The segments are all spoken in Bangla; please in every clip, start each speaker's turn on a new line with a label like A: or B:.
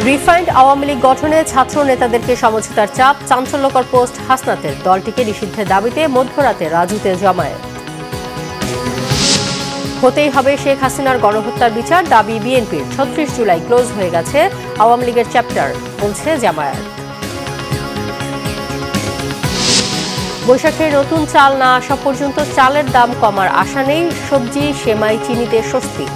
A: রিফাইন্ড আওয়ামী লীগ গঠনে ছাত্র নেতাদেরকে সমঝোতার চাপ, চাঞ্চল্যকর পোস্ট হাসনাতের, দলটিকে নিষিদ্ধের দাবিতে মধ্যরাতে রাজুতে জমায়েত। হতেই হবে শেখ হাসিনার গণহত্যার বিচার, দাবি বিএনপির। ৩৬ জুলাই ক্লোজ হয়ে গেছে আওয়ামী লীগের চ্যাপ্টার, বলছে জামায়াত। বৈশাখে নতুন চাল না আসা পর্যন্ত চালের দাম কমার আশা নেই, সবজি, সেমাই, চিনিতে স্বস্তি।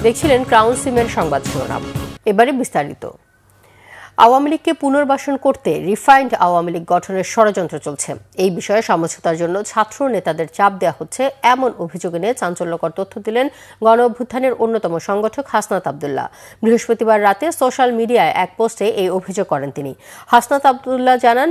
A: দেখছিলেন ক্রাউন সিমের সংবাদ শিরোনাম। এবারে বিস্তারিত। আওয়ামী লীগকে পুনর্বাসন করতে রিফাইন্ড আওয়ামী লীগ গঠনের ষড়যন্ত্র চলছে। এই বিষয়ে সমঝোতার জন্য ছাত্র নেতাদের চাপ দেওয়া হচ্ছে, এমন অভিযোগ এনে চাঞ্চল্যকর তথ্য দিলেন গণ অভ্যুত্থানের অন্যতম সংগঠক হাসনাত আব্দুল্লাহ। বৃহস্পতিবার রাতে সোশ্যাল মিডিয়ায় এক পোস্টে এই অভিযোগ করেন তিনি। হাসনাত আব্দুল্লাহ জানান,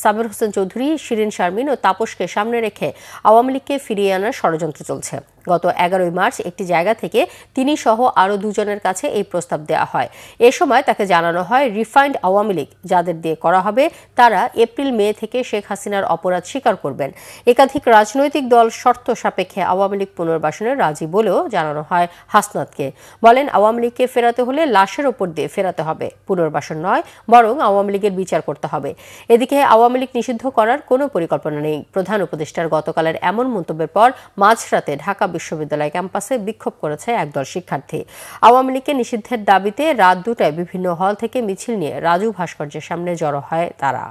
A: সাবের হোসেন চৌধুরী, শিরিন শারমিন ও তাপসকে সামনে রেখে আওয়ামী লীগকে ফিরিয়ে আনার ষড়যন্ত্র চলছে। গত 11 মার্চ একটি জায়গা থেকে তিনি সহ আরও দুজনের কাছে এই প্রস্তাব দেওয়া হয়। এ সময় তাকে জানানো হয়, রিফাইন্ড আওয়ামী লীগ যাদের দিয়ে করা হবে তারা এপ্রিল-মে থেকে শেখ হাসিনার অপরাধ স্বীকার করবেন। একাধিক রাজনৈতিক দল শর্ত সাপেক্ষে আওয়ামী লীগ পুনর্বাসনে রাজি বলেও জানানো হয় হাসনাতকে। বলেন, আওয়ামী লীগকে ফেরাতে হলে লাশের ওপর দিয়ে ফেরাতে হবে, পুনর্বাসন নয়, বরং আওয়ামী লীগের বিচার করতে হবে। এদিকে আওয়ামী লীগ নিষিদ্ধ করার কোনো পরিকল্পনা নেই। প্রধান উপদেষ্টার গতকালের এমন মন্তব্যের পর মাঝরাতে ঢাকা বিশ্ববিদ্যালয় ক্যাম্পাসে বিক্ষোভ করেছে একদল শিক্ষার্থী। আওয়ামী লীগকে নিষিদ্ধের দাবিতে রাত 2টায় বিভিন্ন হল থেকে মিছিল নিয়ে রাজু ভাস্কর্যের সামনে জড়ো হয় তারা।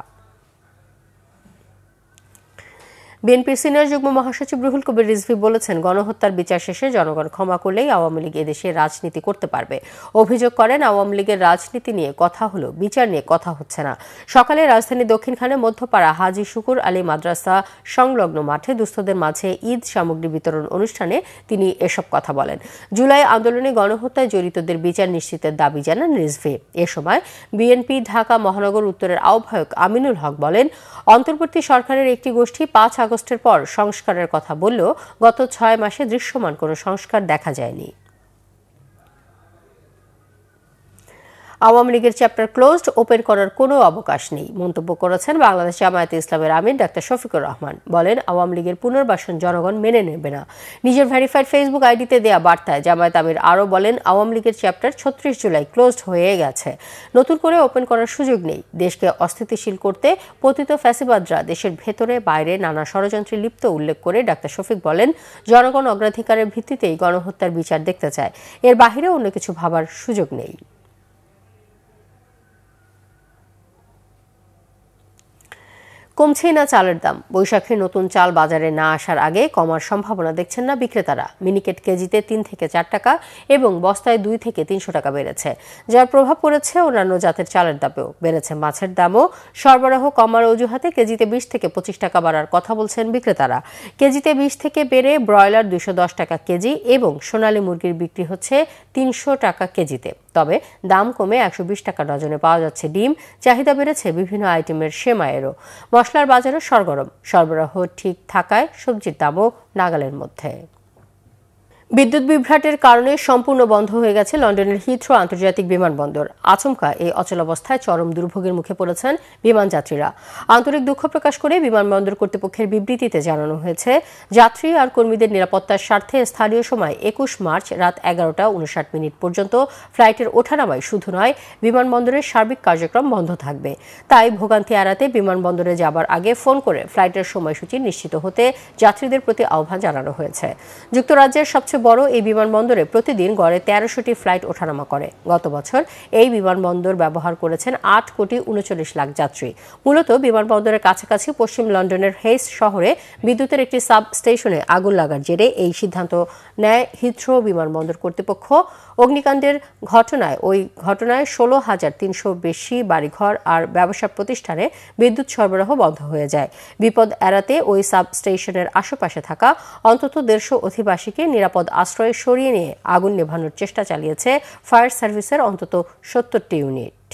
A: বিএনপির সিনিয়র যুগ্ম মহাসচিব রুহুল কবির রিজভী বলেছেন, গণহত্যার বিচার শেষে জনগণ ক্ষমা করলেই আওয়ামী লীগ এদেশে রাজনীতি করতে পারবে। অভিযোগ করেন, আওয়ামী লীগের রাজনীতি নিয়ে কথা হলো, বিচার নিয়ে কথা হচ্ছে না। সকালে রাজধানীর দক্ষিণখানে মধ্যপাড়া হাজী শুকুর আলী মাদ্রাসা সংলগ্ন মাঠে দুস্থদের মাঝে ঈদ সামগ্রী বিতরণ অনুষ্ঠানে তিনি এসব কথা বলেন। জুলাই আন্দোলনে গণহত্যায় জড়িতদের বিচার নিশ্চিতের দাবি জানান রিজভী। এ সময় বিএনপি ঢাকা মহানগর উত্তরের আহ্বায়ক আমিনুল হক বলেন, অন্তর্বর্তী সরকারের একটি গোষ্ঠী 5 আগস্টের পর সংস্কারের কথা বললেও গত 6 মাসে দৃশ্যমান কোনো সংস্কার দেখা যায়নি। আওয়ামী লীগের চ্যাপ্টার ক্লোজড, ওপেন করার কোনো অবকাশ নেই মন্তব্য করেছেন বাংলাদেশ জামায়াতে ইসলামের আমির ডাক্তার শফিকুর রহমান। বলেন, আওয়ামী লীগের পুনর্বাসন জনগণ মেনে নেবে না। নিজের ভেরিফাইড ফেসবুক আইডিতে দেয়া বার্তায় জামায়াত আমির আরও বলেন, আওয়ামী লীগের চ্যাপ্টার 36 জুলাই ক্লোজড হয়ে গেছে, নতুন করে ওপেন করার সুযোগ নেই। দেশকে অস্থিতিশীল করতে পতিত ফ্যাসিবাদরা দেশের ভেতরে বাইরে নানা ষড়যন্ত্রে লিপ্ত উল্লেখ করে ডাক্তার শফিক বলেন, জনগণ অগ্রাধিকারের ভিত্তিতেই গণহত্যার বিচার দেখতে চায়, এর বাহিরে অন্য কিছু ভাবার সুযোগ নেই। কমছেই না চালের দাম। বৈশাখে নতুন চাল বাজারে না আসার আগে কমার সম্ভাবনা দেখছেন না বিক্রেতারা। মিনিকেট কেজিতে 3 থেকে 4 টাকা এবং বস্তায় 2 থেকে 300 টাকা বেড়েছে, যার প্রভাব পড়েছে অন্যান্য জাতের চালের দামেও। বেড়েছে মাছের দামও। সরবরাহ কমার অজুহাতে কেজিতে 20 থেকে 25 টাকা বাড়ার কথা বলছেন বিক্রেতারা। কেজিতে 20 থেকে বেড়ে ব্রয়লার 210 টাকা কেজি এবং সোনালী মুরগির বিক্রি হচ্ছে 300 টাকা কেজিতে। তবে দাম কমে 120 টাকা ডজনে পাওয়া যাচ্ছে ডিম। চাহিদা বেড়েছে বিভিন্ন আইটেমের সেমাইয়েরও। মশলার বাজারে সরগরম। সরবরাহ ঠিক থাকায় সবজির দামও নাগালের মধ্যে। বিদ্যুৎ বিভ্রাটের কারণে সম্পূর্ণ বন্ধ হয়ে গেছে লন্ডনের হিথ্রো আন্তর্জাতিক বিমানবন্দর। আচমকা এই অচলাবস্থায় চরম দুর্ভোগের মুখে পড়েছেন বিমান যাত্রীরা। আন্তরিক দুঃখ প্রকাশ করে বিমানবন্দর কর্তৃপক্ষের বিবৃতিতে জানানো হয়েছে, যাত্রী আর কর্মীদের নিরাপত্তার স্বার্থে স্থানীয় সময় 21 মার্চ রাত 11:59 পর্যন্ত ফ্লাইটের ওঠানামায় শুধু নয়, বিমানবন্দরের সার্বিক কার্যক্রম বন্ধ থাকবে। তাই ভোগান্তি এড়াতে বিমানবন্দরে যাবার আগে ফোন করে ফ্লাইটের সময়সূচি নিশ্চিত হতে যাত্রীদের প্রতি আহ্বান জানানো হয়েছে। যুক্তরাজ্যের সবচেয়ে বড় এই বিমানবন্দরে প্রতিদিন গড়ে 1300টি ফ্লাইট ওঠানামা করে। গত বছর এই বিমানবন্দর ব্যবহার করেছেন 8,39,00,000 যাত্রী। মূলত বিমানবন্দরের কাছাকাছি পশ্চিম লন্ডনের হেইস শহরে বিদ্যুতের একটি সাব স্টেশনে আগুন লাগার জেরে এই সিদ্ধান্ত নেয় হিথ্রো বিমানবন্দর কর্তৃপক্ষ। অগ্নিকাণ্ডের ঘটনায় 16,300 বেশি বাড়িঘর আর ব্যবসা প্রতিষ্ঠানে বিদ্যুৎ সরবরাহ বন্ধ হয়ে যায়। বিপদ এড়াতে ওই সাব স্টেশনের আশেপাশে থাকা অন্তত 150 অধিবাসীকে নিরাপদ আশ্রয়ে সরিয়ে নিয়ে আগুন নেভানোর চেষ্টা চালিয়েছে ফায়ার সার্ভিসের অন্তত 70টি ইউনিট।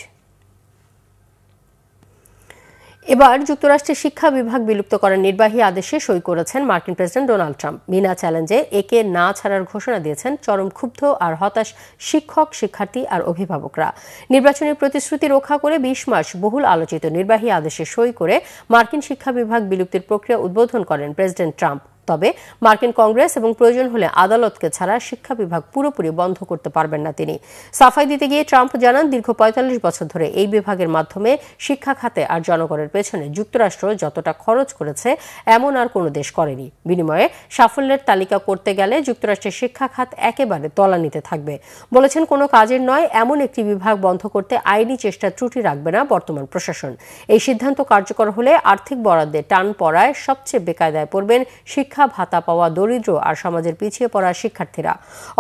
A: এবার যুক্তরাষ্ট্রের শিক্ষা বিভাগ বিলুপ্ত করার নির্বাহী আদেশে সই করেছেন মার্কিন প্রেসিডেন্ট ডোনাল্ড ট্রাম্প। বিনা চ্যালেঞ্জে একে না ছাড়ার ঘোষণা দিয়েছেন চরম ক্ষুব্ধ আর হতাশ শিক্ষক, শিক্ষার্থী আর অভিভাবকরা। নির্বাচনী প্রতিশ্রুতি রক্ষা করে 20 মার্চ বহুল আলোচিত নির্বাহী আদেশে সই করে মার্কিন শিক্ষা বিভাগ বিলুপ্তির প্রক্রিয়া উদ্বোধন করেন প্রেসিডেন্ট ট্রাম্প। তবে মার্কিন কংগ্রেস এবং প্রয়োজন হলে আদালতকে ছাড়া শিক্ষা বিভাগ পুরোপুরি বন্ধ করতে পারবেন না তিনি। সাফাই দিতে গিয়ে ট্রাম্প জানান, দীর্ঘ ৪৫ বছর ধরে এই বিভাগের মাধ্যমে শিক্ষা খাতে আর জনগণের পেছনে যুক্তরাষ্ট্র যতটা খরচ করেছে এমন আর কোনো দেশ করেনি। বিনিময়ে সাফল্যের তালিকা করতে গেলে যুক্তরাষ্ট্রের শিক্ষা খাত একেবারে তলানিতে থাকবে। বলেছেন, কোনো কাজের নয় এমন একটি বিভাগ বন্ধ করতে আইনি চেষ্টা ত্রুটি রাখবে না বর্তমান প্রশাসন। এই সিদ্ধান্ত কার্যকর হলে আর্থিক বরাদ্দে টান পড়ায় সবচেয়ে বেকায়দায় পড়বেন শিক্ষা ভাতা পাওয়া দরিদ্র আর সমাজের পিছিয়ে পড়া শিক্ষার্থীরা।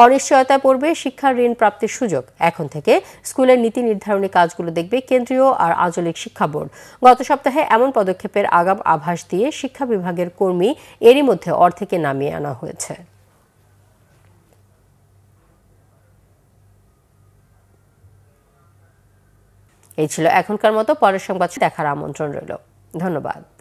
A: অনিশ্চয়তায় পড়বে শিক্ষার ঋণ প্রাপ্তির সুযোগ। এখন থেকে স্কুলের নীতি নির্ধারণী কাজগুলো দেখবে কেন্দ্রীয় আর আঞ্চলিক শিক্ষা বোর্ড। গত সপ্তাহে এমন পদক্ষেপের আগাম আভাস দিয়ে শিক্ষা বিভাগের কর্মী এরই মধ্যে অর্ধেকে নামিয়ে আনা হয়েছে। এই ছিল এখনকার মতো। পরের সংবাদ দেখার আমন্ত্রণ রইল। ধন্যবাদ।